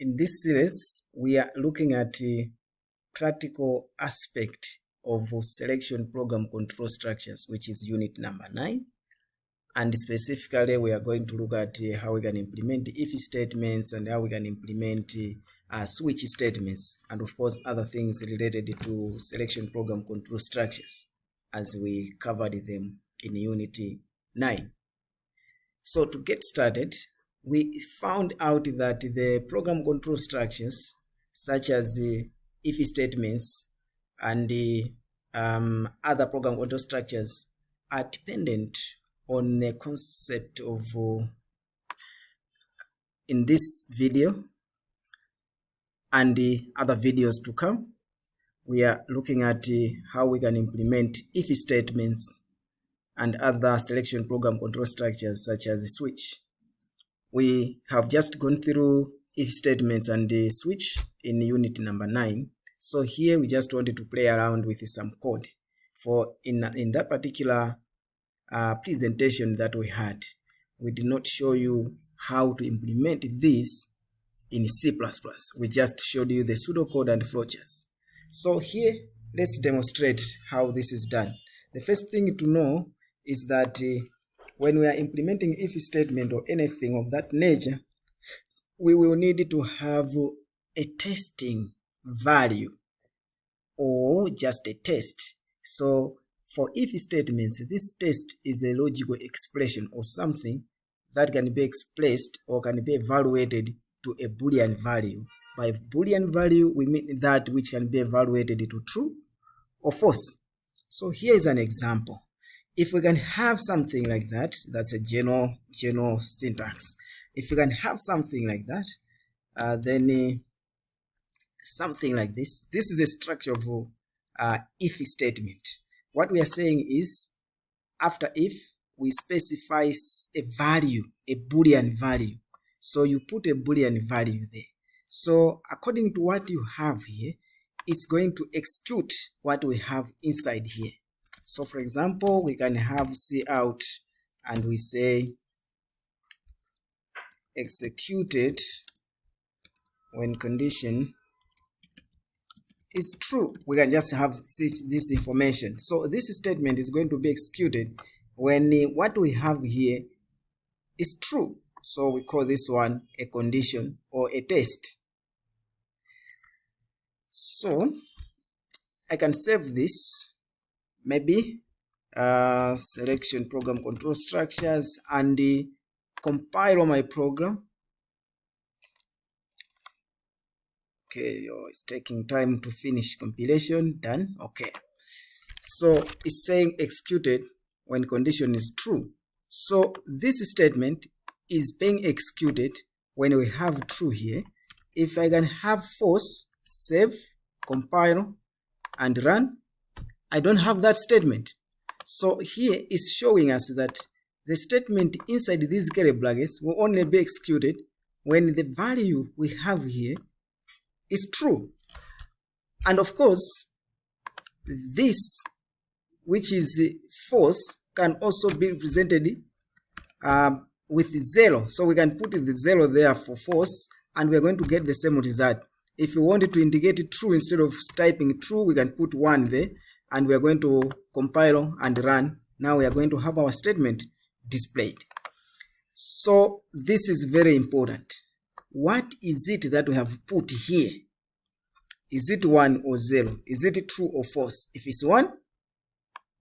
In this series, we are looking at the practical aspect of selection program control structures, which is unit number 9. And specifically, we are going to look at how we can implement if statements and how we can implement switch statements, and of course, other things related to selection program control structures, as we covered them in unit 9. So to get started, we found out that the program control structures, such as if statements and other program control structures, are dependent on the concept of, in this video and the other videos to come, we are looking at how we can implement if statements and other selection program control structures such as switch. We have just gone through if statements and the switch in unit number 9. So here we just wanted to play around with some code. For in that particular presentation that we had, we did not show you how to implement this in C++. We just showed you the pseudocode and flowcharts. So here, let's demonstrate how this is done. The first thing to know is that when we are implementing if statement or anything of that nature, we will need to have a testing value or just a test. So for if statements, this test is a logical expression or something that can be expressed or can be evaluated to a Boolean value. By Boolean value, we mean that which can be evaluated to true or false. So here is an example. If we can have something like that, that's a general syntax. If we can have something like that, then something like this. This is a structure of if statement. What we are saying is, after if, we specify a value, a Boolean value. So you put a Boolean value there. So according to what you have here, it's going to execute what we have inside here. So for example, we can have cout and we say executed when condition is true. We can just have this information. So this statement is going to be executed when what we have here is true. So we call this one a condition or a test. So I can save this, maybe selection program control structures, and compile my program. Okay, it's taking time to finish compilation. Done. Okay, so it's saying executed when condition is true. So this statement is being executed when we have true here. If I can have false, save, compile, and run, I don't have that statement. So here is showing us that the statement inside these curly brackets will only be executed when the value we have here is true. And of course, this, which is false, can also be represented with 0. So we can put the 0 there for false, and we're going to get the same result. If we wanted to indicate true, instead of typing true, we can put 1 there, and we are going to compile and run. Now we are going to have our statement displayed. So this is very important. What is it that we have put here? Is it 1 or 0? Is it true or false? If it's 1,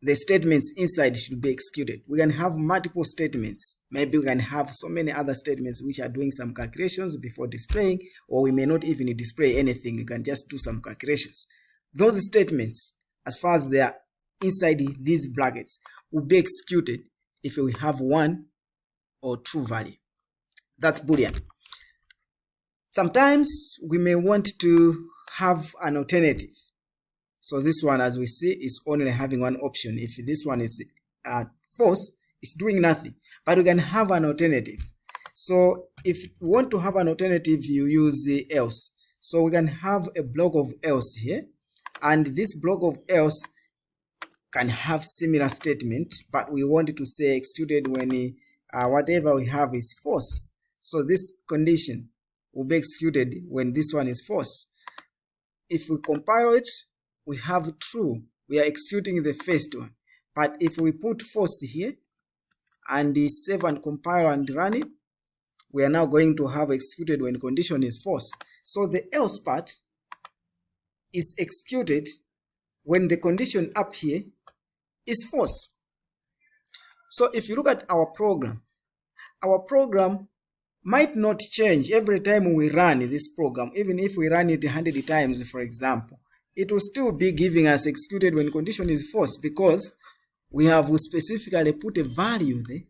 the statements inside should be executed. We can have multiple statements. Maybe we can have so many other statements which are doing some calculations before displaying, or we may not even display anything. You can just do some calculations. Those statements, as far as they are inside these brackets, will be executed if we have 1 or true value. That's Boolean. Sometimes we may want to have an alternative. So this one, as we see, is only having one option. If this one is false, it's doing nothing. But we can have an alternative. So if you want to have an alternative, you use else. So we can have a block of else here. And this block of else can have similar statement, but we want it to say executed when whatever we have is false. So this condition will be executed when this one is false. If we compile it, we have true. We are executing the first one. But if we put false here and save and compile and run it, we are now going to have executed when condition is false. So the else part is executed when the condition up here is false. So if you look at our program might not change every time we run this program. Even if we run it 100 times, for example, it will still be giving us executed when condition is false, because we have specifically put a value there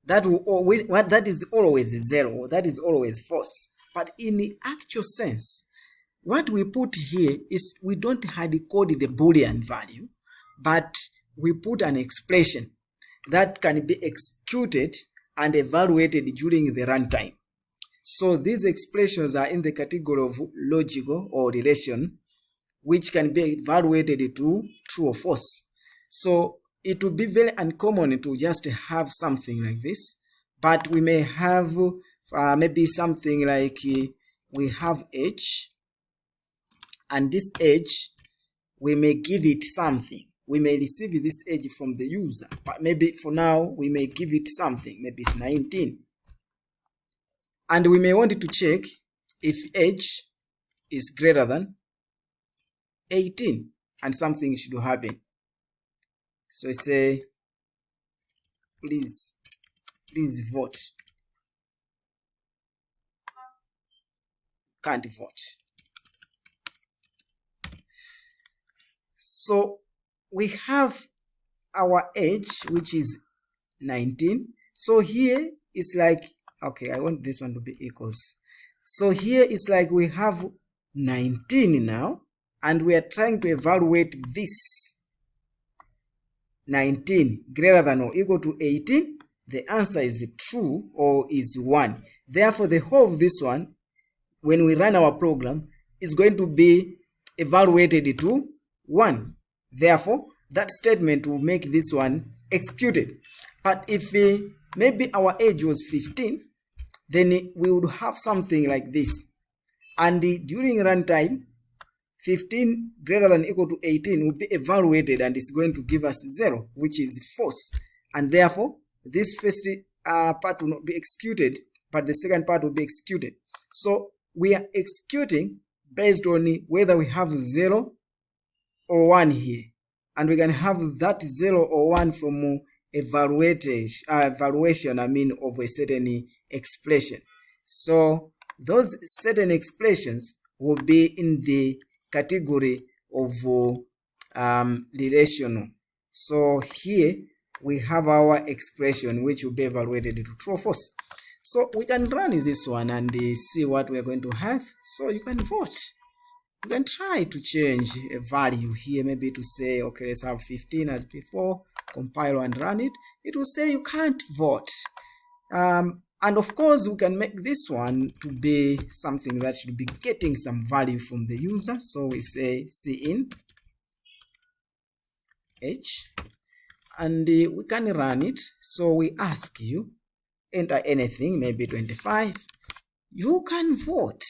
that is always 0, that is always false. But in the actual sense, what we put here is we don't hard code the Boolean value, but we put an expression that can be executed and evaluated during the runtime. So these expressions are in the category of logical or relation, which can be evaluated to true or false. So it would be very uncommon to just have something like this, but we may have maybe something like we have age, and this age we may give it something. We may receive this age from the user, but maybe for now we may give it something, maybe it's 19. And we may want to check if age is greater than 18 and something should happen. So I say, please vote. Can't vote. So we have our age, which is 19. So here it's like, okay, I want this one to be equals. So here it's like we have 19 now, and we are trying to evaluate this 19 greater than or equal to 18. The answer is true or is 1. Therefore, the whole of this one, when we run our program, is going to be evaluated to 1. Therefore, that statement will make this one executed. But if maybe our age was 15, then we would have something like this. And during runtime, 15 greater than or equal to 18 will be evaluated, and it's going to give us 0, which is false. And therefore, this first part will not be executed, but the second part will be executed. So we are executing based on whether we have 0 or 1 here. And we can have that 0 or 1 from evaluation of a certain expression. So those certain expressions will be in the category of relational. So here we have our expression which will be evaluated to true or false. So we can run this one and see what we are going to have. So you can vote. You can try to change a value here, maybe to say, okay, let's have 15 as before, compile and run it. It will say you can't vote. And of course, we can make this one to be something that should be getting some value from the user. So we say cin h, and we can run it. So we ask you, enter anything, maybe 25. You can vote.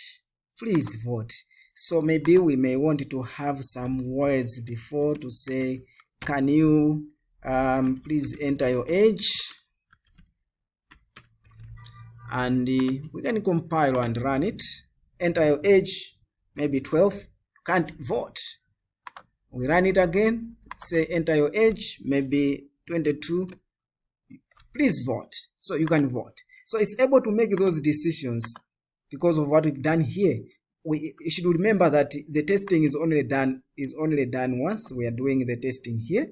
Please vote. So maybe we may want to have some words before to say, can you please enter your age? And we can compile and run it. Enter your age, maybe 12. Can't vote. We run it again. Say enter your age, maybe 22. Please vote. So you can vote. So it's able to make those decisions because of what we've done here. We should remember that the testing is only done once. We are doing the testing here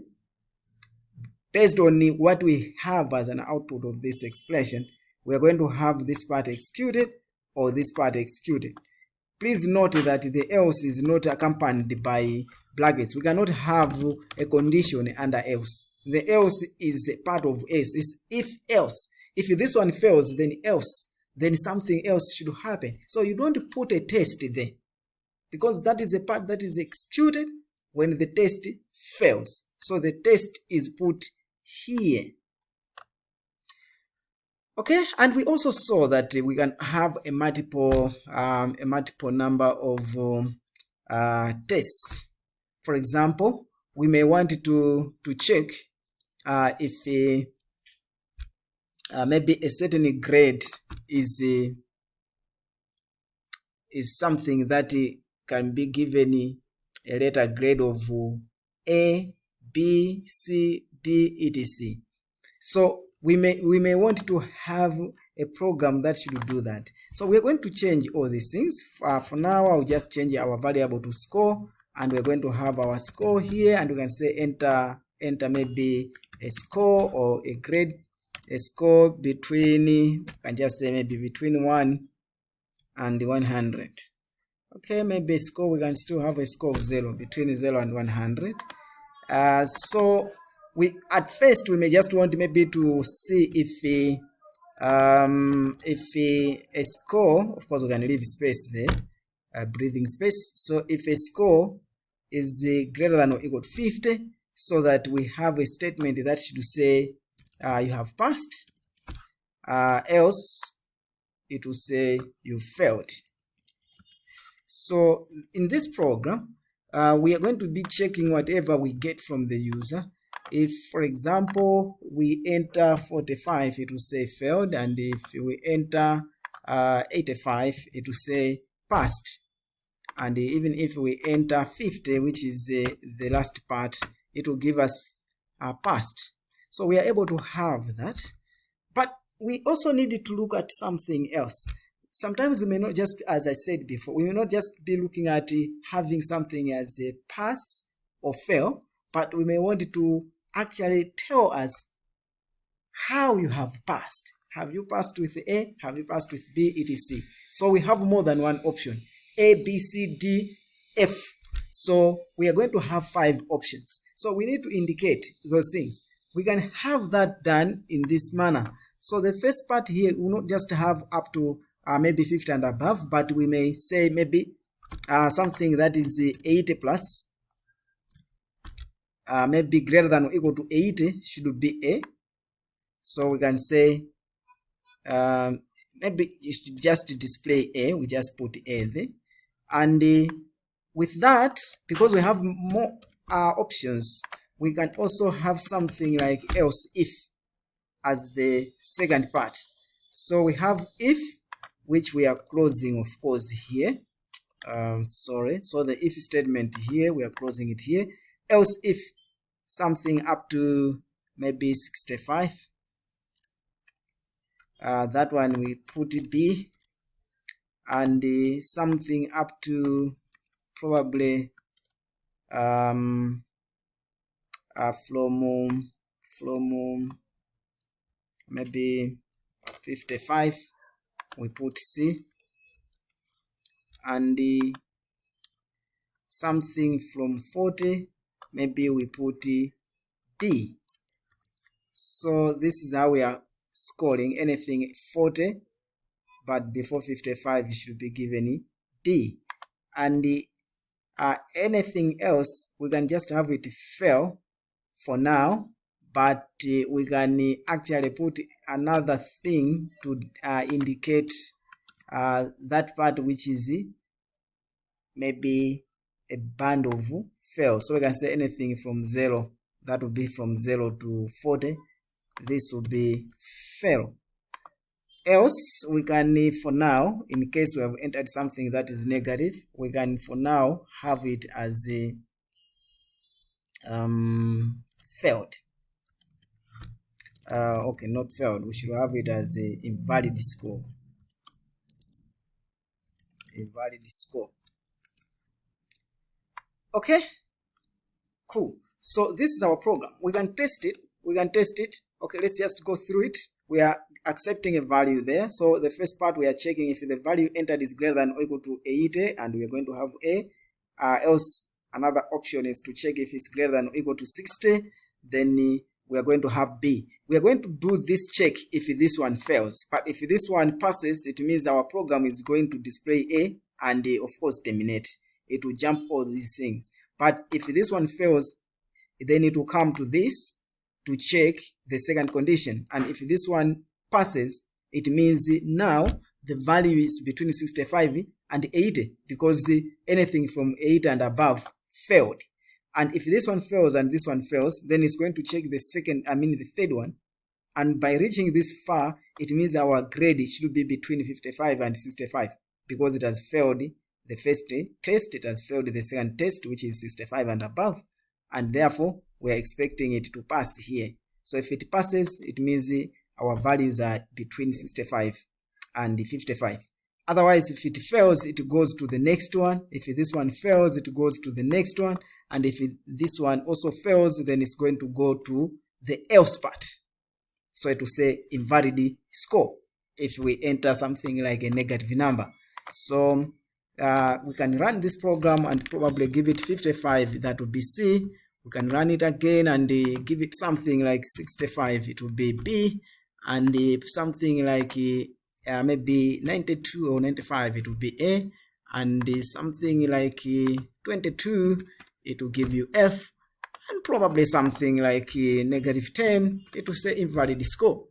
based on what we have as an output of this expression. We are going to have this part executed or this part executed. Please note that the else is not accompanied by brackets. We cannot have a condition under else. The else is a part of else. It's if else. If this one fails, then else. Then something else should happen. So you don't put a test there, because that is a part that is executed when the test fails. So the test is put here. Okay, and we also saw that we can have a multiple number of tests. For example, we may want to check if maybe a certain grade is something that can be given a letter grade of A, B, C, D, etc. So we may want to have a program that should do that. So we're going to change all these things. For now, I'll just change our variable to score, and we're going to have our score here, and we can say enter maybe a score or a grade, a score between, I can just say maybe between 1 and 100. Okay, maybe score, we can still have a score of 0, between 0 and 100. So we at first we may just want maybe to see if a score, of course we can leave space there, breathing space. So if a score is greater than or equal to 50, so that we have a statement that should say you have passed, else it will say you failed. So in this program, we are going to be checking whatever we get from the user. If, for example, we enter 45, it will say failed, and if we enter 85, it will say passed. And even if we enter 50, which is the last part, it will give us passed. So we are able to have that. But we also need to look at something else. Sometimes we may not just, as I said before, we may not just be looking at having something as a pass or fail, but we may want to actually tell us how you have passed. Have you passed with A? Have you passed with B, etc.? So we have more than one option. A, B, C, D, F. So we are going to have 5 options. So we need to indicate those things. We can have that done in this manner. So the first part here will not just have up to maybe 50 and above, but we may say maybe something that is 80 plus, maybe greater than or equal to 80 should be A. So we can say maybe just to display A, we just put A there. And with that, because we have more options, we can also have something like else if as the second part. So we have if, which we are closing, of course, here. Sorry. So the if statement here, we are closing it here. Else if something up to maybe 65. That one we put B. And something up to probably from maybe 55, we put C. And something from 40, maybe we put D. So this is how we are scoring. Anything 40 but before 55 should be given D. And anything else we can just have it fail for now, but we can actually put another thing to indicate that part, which is maybe a band of fail. So we can say anything from 0, that would be from 0 to 40, this will be fail. Else we can, for now, in case we have entered something that is negative, we can for now have it as a failed. Okay, not failed, we should have it as a invalid score. Invalid score. Okay, cool. So this is our program. We can test it. Okay, let's just go through it. We are accepting a value there. So the first part, we are checking if the value entered is greater than or equal to 80, and we are going to have A. Else another option is to check if it's greater than or equal to 60, then we are going to have B. We are going to do this check if this one fails, but if this one passes, it means our program is going to display A and of course terminate. It will jump all these things. But if this one fails, then it will come to this to check the second condition. And if this one passes, it means now the value is between 65 and 80, because anything from 80 and above failed. And if this one fails and this one fails, then it's going to check the third one. And by reaching this far, it means our grade should be between 55 and 65, because it has failed the first test, it has failed the second test, which is 65 and above, and therefore we are expecting it to pass here. So if it passes, it means our values are between 65 and 55. Otherwise, if it fails, it goes to the next one. If this one fails, it goes to the next one. And if this one also fails, then it's going to go to the else part. So it will say invalid score if we enter something like a negative number. So we can run this program and probably give it 55, that would be C. We can run it again and give it something like 65, it would be B. And something like maybe 92 or 95, it would be A. And something like 22, it will give you F. And probably something like negative 10, it will say invalid score.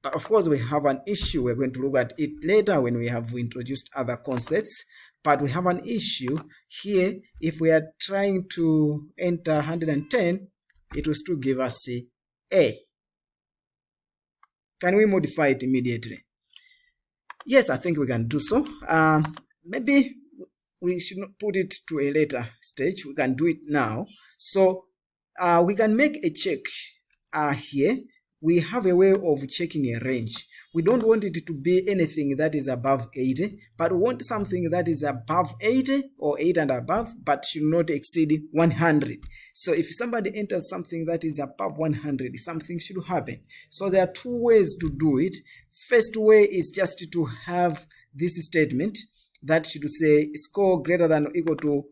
But of course, we have an issue. We're going to look at it later when we have introduced other concepts. But we have an issue here. If we are trying to enter 110, it will still give us A. Can we modify it immediately? Yes, I think we can do so. Maybe we should not put it to a later stage. We can do it now. So we can make a check here. We have a way of checking a range. We don't want it to be anything that is above 80, but we want something that is above 80 or 8 and above, but should not exceed 100. So if somebody enters something that is above 100, something should happen. So there are two ways to do it. First way is just to have this statement that should say score greater than or equal to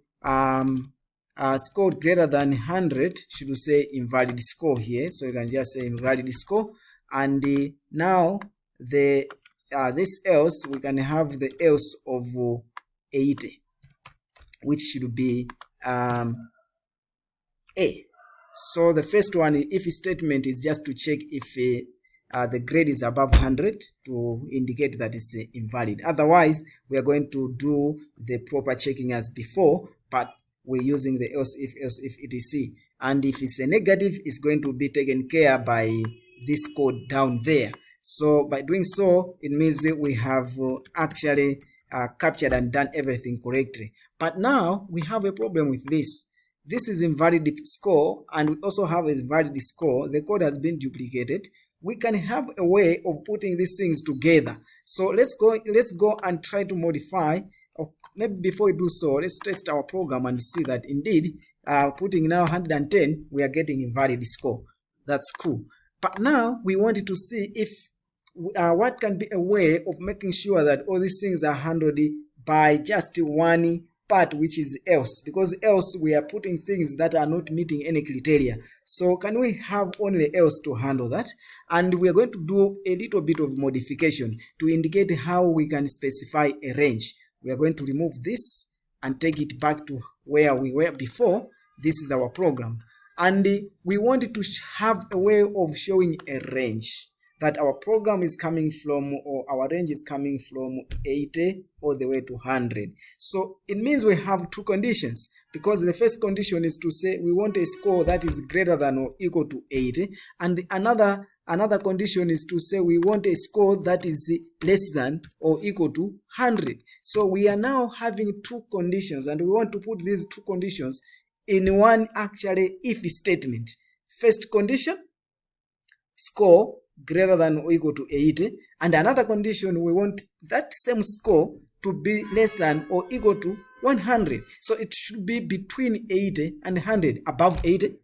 score greater than 100 should say invalid score here. So you can just say invalid score, and now the this else, we can have the else of 80, which should be A. So the first one, if statement, is just to check if the grade is above 100 to indicate that it's invalid. Otherwise, we are going to do the proper checking as before, but we're using the else if etc. And if it's a negative, it's going to be taken care by this code down there. So by doing so, it means that we have actually captured and done everything correctly. But now we have a problem with this. This is invalid score, and we also have a valid score. The code has been duplicated. We can have a way of putting these things together. So let's go and try to modify. Maybe before we do so, let's test our program and see that indeed, putting now 110, we are getting invalid score. That's cool. But now we wanted to see if what can be a way of making sure that all these things are handled by just one part, which is else, because else we are putting things that are not meeting any criteria. So can we have only else to handle that? And we are going to do a little bit of modification to indicate how we can specify a range. We are going to remove this and take it back to where we were before. This is our program. And we wanted to have a way of showing a range, that our program is coming from, or our range is coming from 80 all the way to 100. So it means we have two conditions, because the first condition is to say we want a score that is greater than or equal to 80, and another condition is to say we want a score that is less than or equal to 100. So we are now having two conditions, and we want to put these two conditions in one actually if statement. First condition, score greater than or equal to 80, and another condition, we want that same score to be less than or equal to 100. So it should be between 80 and 100, above 80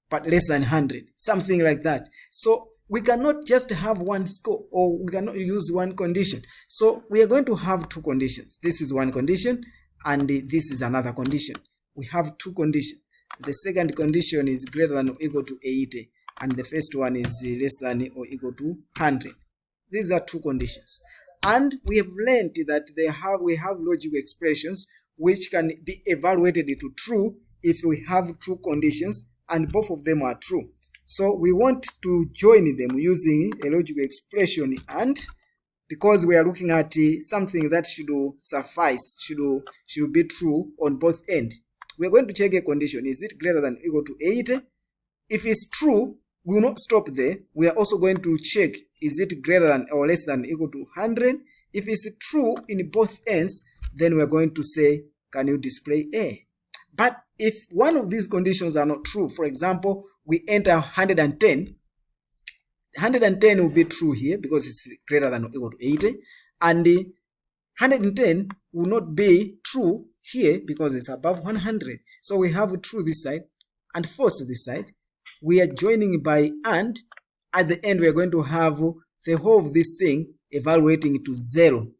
but less than 100, something like that. So we cannot just have one score, or we cannot use one condition. So we are going to have two conditions. This is one condition and this is another condition. We have two conditions. The second condition is greater than or equal to 80, and the first one is less than or equal to 100. These are two conditions. And we have learned that we have logical expressions which can be evaluated to true if we have two conditions and both of them are true. So we want to join them using a logical expression and, because we are looking at something that should suffice, should be true on both ends. We are going to check a condition. Is it greater than or equal to 80? If it's true, we will not stop there. We are also going to check, is it greater than or less than or equal to 100? If it's true in both ends, then we are going to say, can you display A? But if one of these conditions are not true, for example, we enter 110, 110 will be true here because it's greater than or equal to 80, and the 110 will not be true here because it's above 100. So we have true this side and false this side. We are joining by and. At the end, we are going to have the whole of this thing evaluating to 0,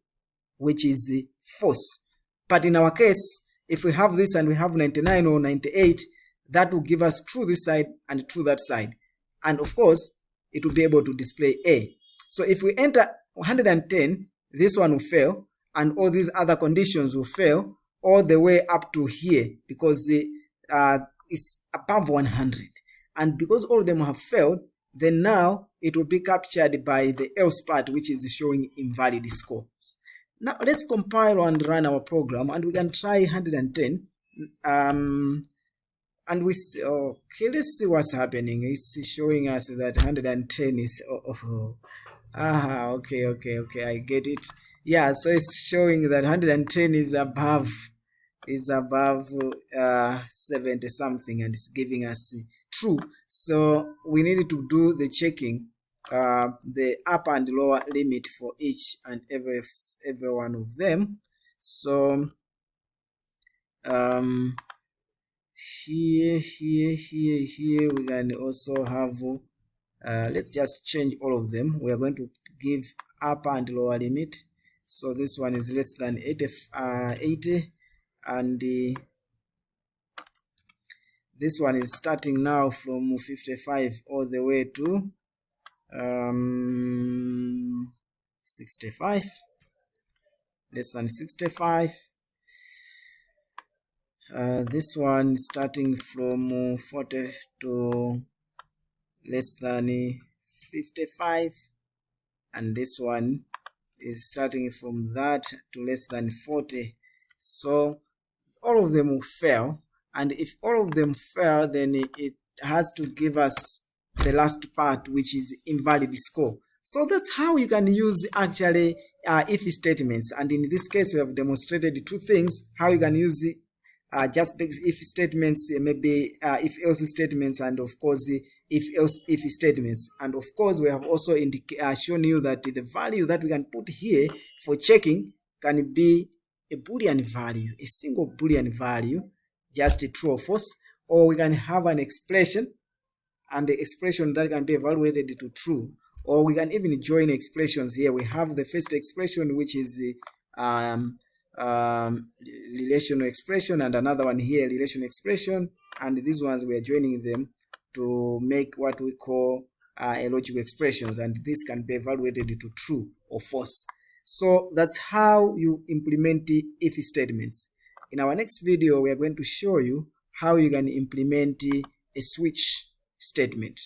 which is false. But in our case, if we have this and we have 99 or 98, that will give us true this side and true that side. And of course, it will be able to display A. So if we enter 110, this one will fail, and all these other conditions will fail all the way up to here because it's above 100. And because all of them have failed, then now it will be captured by the else part, which is showing invalid score. Now let's compile and run our program, and we can try 110. And we see, okay, let's see what's happening. It's showing us that 110 is okay, I get it. Yeah, so it's showing that 110 is above 70 something, and it's giving us true. So we needed to do the checking, the upper and lower limit for each and every one of them. So here we can also have let's just change all of them. We are going to give upper and lower limit. So this one is less than 80, and this one is starting now from 55 all the way to 65, less than 65. This one starting from 40 to less than 55, and this one is starting from that to less than 40. So all of them will fail, and if all of them fail, then it has to give us the last part, which is invalid score. So that's how you can use actually if statements, and in this case we have demonstrated two things: how you can use just if statements, maybe if else statements, and of course if else if statements. And of course we have also shown you that the value that we can put here for checking can be a Boolean value, a single Boolean value, just a true or false, or we can have an expression, and the expression that can be evaluated to true, or we can even join expressions here. We have the first expression, which is relational expression, and another one here, relational expression, and these ones we are joining them to make what we call a logical expressions, and this can be evaluated to true or false. So that's how you implement the if statements. In our next video, we are going to show you how you can implement a switch statement.